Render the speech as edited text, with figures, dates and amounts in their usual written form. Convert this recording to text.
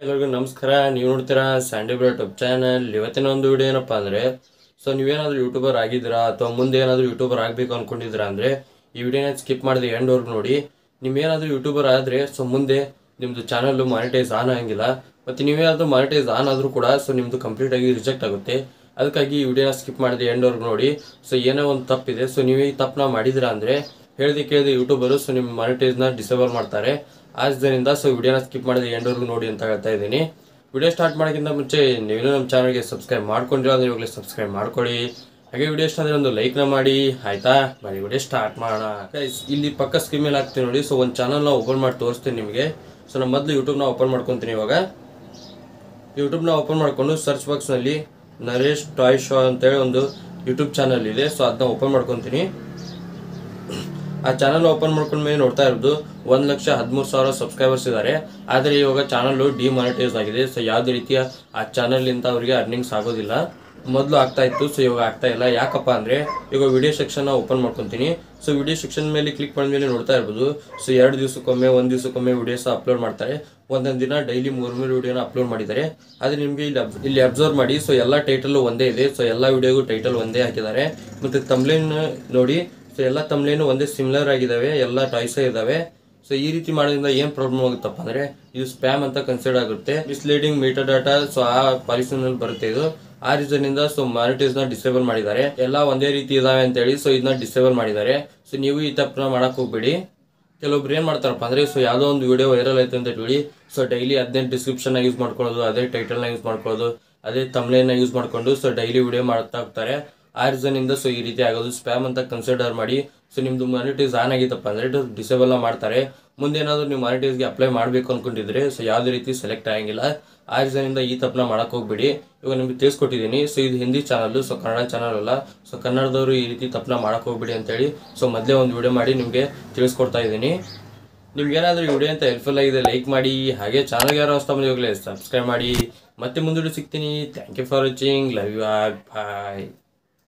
ಎಲ್ಲರಿಗೂ ನಮಸ್ಕಾರ. ನೀವು ನೋಡ್ತೀರಾ ಸ್ಯಾಂಡಿಬ್ರೋ ಯೂಟ್ಯೂಬ್ ಚಾನಲ್. ಇವತ್ತಿನ ಒಂದು ವಿಡಿಯೋ ಏನಪ್ಪಾ ಅಂದರೆ, ನೀವೇನಾದರೂ ಯೂಟ್ಯೂಬರ್ ಆಗಿದ್ದೀರಾ ಅಥವಾ ಮುಂದೆ ಏನಾದರೂ ಯೂಟ್ಯೂಬರ್ ಆಗಬೇಕು ಅಂದ್ಕೊಂಡಿದ್ದೀರಾ ಅಂದರೆ ಈ ವಿಡಿಯೋನ ಸ್ಕಿಪ್ ಮಾಡಿದೆ ಎಂಡ್ವರೆಗೂ ನೋಡಿ. ನೀವೇನಾದರೂ ಯೂಟ್ಯೂಬರ್ ಆದರೆ ಮುಂದೆ ನಿಮ್ಮದು ಚಾನಲ್ಲು ಮಾನಿಟೈಸ್ ಆನ್ ಆಗಂಗಿಲ್ಲ. ಮತ್ತು ನೀವೇನಾದರೂ ಮಾನಿಟೈಸ್ ಆನ್ ಆದರೂ ಕೂಡ ನಿಮ್ಮದು ಕಂಪ್ಲೀಟಾಗಿ ರಿಜೆಕ್ಟ್ ಆಗುತ್ತೆ. ಅದಕ್ಕಾಗಿ ಈ ವಿಡಿಯೋನ ಸ್ಕಿಪ್ ಮಾಡಿದೆ ಎಂಡ್ವರೆಗೂ ನೋಡಿ. ಏನೋ ಒಂದು ತಪ್ಪಿದೆ. ನೀವು ಈ ತಪ್ಪನ್ನ ಮಾಡಿದಿರಾ ಅಂದರೆ ಕೇಳಿದೆ ಯೂಟ್ಯೂಬರು ನಿಮ್ಮ ಮಾನಿಟೈಸ್ನ ಡಿಸೇಬಲ್ ಮಾಡ್ತಾರೆ. ಆದ್ದರಿಂದ ವಿಡಿಯೋನ ಸ್ಕಿಪ್ ಮಾಡಿದೆ ಎಂಡ್ವರೆಗೂ ನೋಡಿ ಅಂತ ಹೇಳ್ತಾ ಇದ್ದೀನಿ. ವಿಡಿಯೋ ಸ್ಟಾರ್ಟ್ ಮಾಡೋಕ್ಕಿಂತ ಮುಂಚೆ ನೀವೇನೋ ನಮ್ಮ ಚಾನಲ್ಗೆ ಸಬ್ಸ್ಕ್ರೈಬ್ ಮಾಡ್ಕೊಂಡಿರೋ ಅಂದರೆ ಇವಾಗಲೇ ಸಬ್ಸ್ಕ್ರೈಬ್ ಮಾಡ್ಕೊಳ್ಳಿ. ಹಾಗೆ ವಿಡಿಯೋ ಇಷ್ಟ ಅಂದರೆ ಒಂದು ಲೈಕ್ನ ಮಾಡಿ, ಆಯಿತಾ? ಬನ್ನಿ ವಿಡಿಯೋ ಸ್ಟಾರ್ಟ್ ಮಾಡೋಣ. ಇಲ್ಲಿ ಪಕ್ಕ ಸ್ಕ್ರೀನ್ ಮೇಲೆ ಹಾಕ್ತೀನಿ ನೋಡಿ. ಒಂದು ಚಾನಲ್ನ ಓಪನ್ ಮಾಡಿ ತೋರಿಸ್ತೀನಿ ನಿಮಗೆ. ನಾನು ಮೊದಲು ಯೂಟ್ಯೂಬ್ನ ಓಪನ್ ಮಾಡ್ಕೊತೀನಿ. ಇವಾಗ ಯೂಟ್ಯೂಬ್ನ ಓಪನ್ ಮಾಡಿಕೊಂಡು ಸರ್ಚ್ ಬಾಕ್ಸ್ನಲ್ಲಿ ನರೇಶ್ ಟಾಯ್ ಶೋ ಅಂತೇಳಿ ಒಂದು ಯೂಟ್ಯೂಬ್ ಚಾನಲ್ ಇದೆ. ಅದನ್ನ ಓಪನ್ ಮಾಡ್ಕೊತೀನಿ. ಆ ಚಾನಲ್ ಓಪನ್ ಮಾಡ್ಕೊಂಡ ಮೇಲೆ ನೋಡ್ತಾ ಇರೋದು 1,13,000 ಸಬ್ಸ್ಕ್ರೈಬರ್ಸ್ ಇದ್ದಾರೆ. ಆದರೆ ಇವಾಗ ಚಾನಲ್ಲು ಡಿಮಾನಿಟೈಸ್ ಆಗಿದೆ. ಯಾವುದೇ ರೀತಿಯ ಆ ಚಾನಲ್ನಿಂದ ಅವರಿಗೆ ಅರ್ನಿಂಗ್ಸ್ ಆಗೋದಿಲ್ಲ. ಮೊದಲು ಆಗ್ತಾ ಇತ್ತು, ಇವಾಗ ಆಗ್ತಾ ಇಲ್ಲ. ಯಾಕಪ್ಪ ಅಂದರೆ ಇವಾಗ ವಿಡಿಯೋ ಸೆಕ್ಷನ್ನ ಓಪನ್ ಮಾಡ್ಕೊತೀನಿ. ವಿಡಿಯೋ ಸೆಕ್ಷನ್ ಮೇಲೆ ಕ್ಲಿಕ್ ಮಾಡಿದ್ಮೇಲೆ ನೋಡ್ತಾ ಇರ್ಬೋದು. 2 ದಿವಸಕ್ಕೊಮ್ಮೆ 1 ದಿವಸಕ್ಕೊಮ್ಮೆ ವಿಡಿಯೋಸ್ ಅಪ್ಲೋಡ್ ಮಾಡ್ತಾರೆ. ಒಂದೊಂದು ದಿನ ಡೈಲಿ 3 ವಿಡಿಯೋನ ಅಪ್ಲೋಡ್ ಮಾಡಿದ್ದಾರೆ. ಆದರೆ ನಿಮಗೆ ಇಲ್ಲಿ ಅಬ್ಸರ್ವ್ ಮಾಡಿ, ಎಲ್ಲ ಟೈಟಲ್ ಒಂದೇ ಇದೆ. ಎಲ್ಲ ವಿಡಿಯೋಗೂ ಟೈಟಲ್ ಒಂದೇ ಹಾಕಿದ್ದಾರೆ. ಮತ್ತು ತಮ್ಬ್ಲೈನ್ ನೋಡಿ, ಎಲ್ಲ ತಮ್ಬ್ಲೈನು ಒಂದೇ ಸಿಮಿಲರ್ ಆಗಿದ್ದಾವೆ, ಎಲ್ಲ ಟಾಯ್ಸೇ ಇದ್ದಾವೆ. ಈ ರೀತಿ ಮಾಡೋದ್ರಿಂದ ಏನು ಪ್ರಾಬ್ಲಮ್ ಆಗುತ್ತಪ್ಪ ಅಂದರೆ ಇದು ಸ್ಪ್ಯಾಮ್ ಅಂತ ಕನ್ಸಿಡರ್ ಆಗುತ್ತೆ. ಮಿಸ್ಲೀಡಿಂಗ್ ಮೀಟರ್ ಡಾಟಾ ಆ ಪಾಲಿಸಿನಲ್ಲಿ ಬರುತ್ತೆ ಇದು. ಆ ರೀಸನ್ನಿಂದ ಮಾನಿಟೈಸ್ನ ಡಿಸೇಬಲ್ ಮಾಡಿದ್ದಾರೆ. ಎಲ್ಲ ಒಂದೇ ರೀತಿ ಇದಾವೆ ಅಂತೇಳಿ ಇದನ್ನ ಡಿಸೇಬಲ್ ಮಾಡಿದ್ದಾರೆ. ನೀವು ಈ ತಪ್ಪನ್ನ ಮಾಡಕ್ಕೆ ಹೋಗ್ಬೇಡಿ. ಕೆಲವೊಬ್ರು ಏನು ಮಾಡ್ತಾರಪ್ಪ ಅಂದರೆ ಯಾವುದೋ ಒಂದು ವಿಡಿಯೋ ವೈರಲ್ ಆಯ್ತು ಅಂತ ಹೇಳಿ ಡೈಲಿ ಅದನ್ನೇ ಡಿಸ್ಕ್ರಿಪ್ಷನ್ನ ಯೂಸ್ ಮಾಡ್ಕೊಳ್ಳೋದು, ಅದೇ ಟೈಟಲ್ನ ಯೂಸ್ ಮಾಡ್ಕೊಳ್ಳೋದು, ಅದೇ ತಮ್ಬ್ಲೈನ್ನ ಯೂಸ್ ಮಾಡಿಕೊಂಡು ಡೈಲಿ ವಿಡಿಯೋ ಮಾಡ್ತಾ ಹೋಗ್ತಾರೆ. ಆ ರೀಸನ್ನಿಂದ ಈ ರೀತಿ ಆಗೋದು. ಸ್ಪ್ಯಾಮ್ ಅಂತ ಕನ್ಸಿಡರ್ ಮಾಡಿ. ನಿಮ್ಮದು ಮಾನಿಟೈಸ್ ಆನ್ ಆಗಿತ್ತಪ್ಪ ಅಂದರೆ ಡಿಸೇಬಲ್ನ ಮಾಡ್ತಾರೆ. ಮುಂದೆ ಏನಾದರೂ ನೀವು ಮಾನಿಟೈಸ್ಗೆ ಅಪ್ಲೈ ಮಾಡಬೇಕು ಅಂದ್ಕೊಂಡಿದ್ರೆ ಯಾವುದೇ ರೀತಿ ಸೆಲೆಕ್ಟ್ ಆಗಂಗಿಲ್ಲ. ಆ ರೀಸನ್ನಿಂದ ಈ ತಪ್ಪನ್ನ ಮಾಡಕ್ಕೆ ಹೋಗ್ಬಿಡಿ. ಇವಾಗ ನಿಮಗೆ ತಿಳಿಸ್ಕೊಟ್ಟಿದ್ದೀನಿ. ಇದು ಹಿಂದಿ ಚಾನಲ್ಲು, ಕನ್ನಡ ಚಾನಲ್ ಅಲ್ಲ. ಕನ್ನಡದವರು ಈ ರೀತಿ ತಪ್ಪನ್ನ ಮಾಡಕ್ಕೆ ಹೋಗ್ಬಿಡಿ ಅಂತೇಳಿ ಮೊದಲೇ ಒಂದು ವಿಡಿಯೋ ಮಾಡಿ ನಿಮಗೆ ತಿಳಿಸ್ಕೊಡ್ತಾ ಇದ್ದೀನಿ. ನಿಮ್ಗೇನಾದರೂ ಈ ವಿಡಿಯೋ ಅಂತ ಹೆಲ್ಪ್ಫುಲ್ ಆಗಿದೆ ಲೈಕ್ ಮಾಡಿ. ಹಾಗೆ ಚಾನಲ್ಗೆ ಯಾರು ಹೊಸ ಬಂದು ಇವಾಗಲೇ ಸಬ್ಸ್ಕ್ರೈಬ್ ಮಾಡಿ. ಮತ್ತೆ ಮುಂದೆ ಸಿಗ್ತೀನಿ. Thank you for watching. Love you all. Bye.